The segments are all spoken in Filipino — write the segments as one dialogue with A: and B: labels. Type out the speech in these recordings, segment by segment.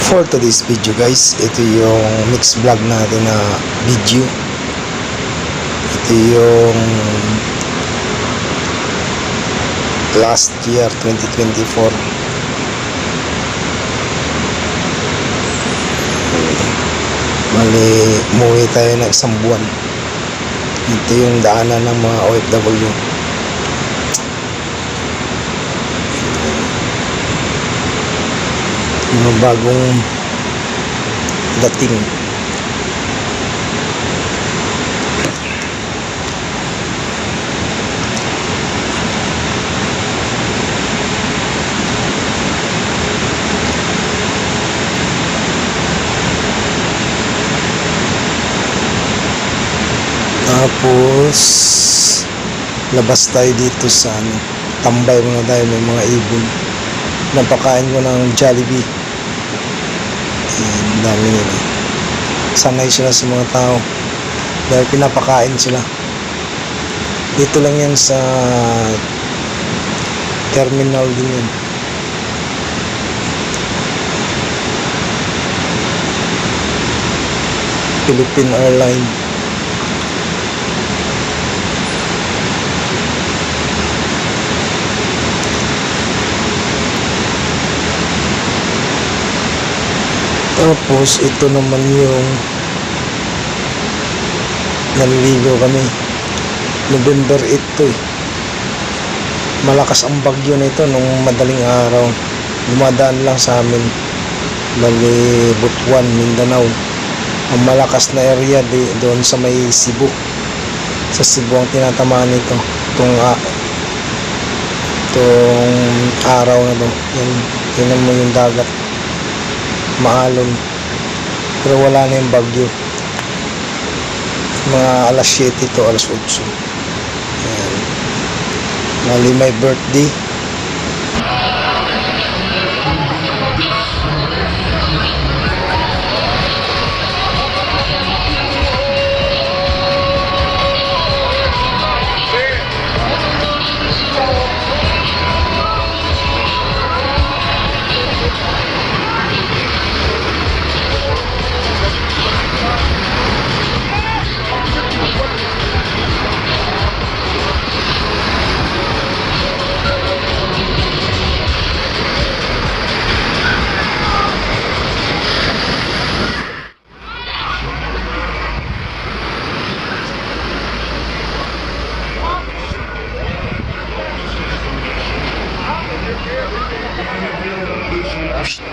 A: For today's video guys, ito yung mix vlog natin na video. Ito yung last year 2024. Mali, umuwi tayo ng isang buwan. Ito yung daanan ng mga OFW. Mga bagong dating. Tapos labas tayo dito sa tambay muna tayo, may mga ibon. Napakain ko ng Jollibee. Ang dami nila. Sanay sila sa mga tao dahil pinapakain sila. Dito lang yan sa terminal din yan. Philippine Airlines. Tapos ito naman yung naliligo kami. November 8 to eh. Malakas ang bagyo na ito nung madaling araw. Dumadaan lang sa amin. Bali Butuan, Mindanao. Ang malakas na area doon sa may Cebu. Sa Cebu ang tinatamaan nito. Itong araw na to. Yan, tingnan mo yung dagat. Maalon, pero wala na yung bagyo. Mga alas 7 to alas 8. Ayan. Mali my birthday.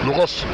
B: Lucas.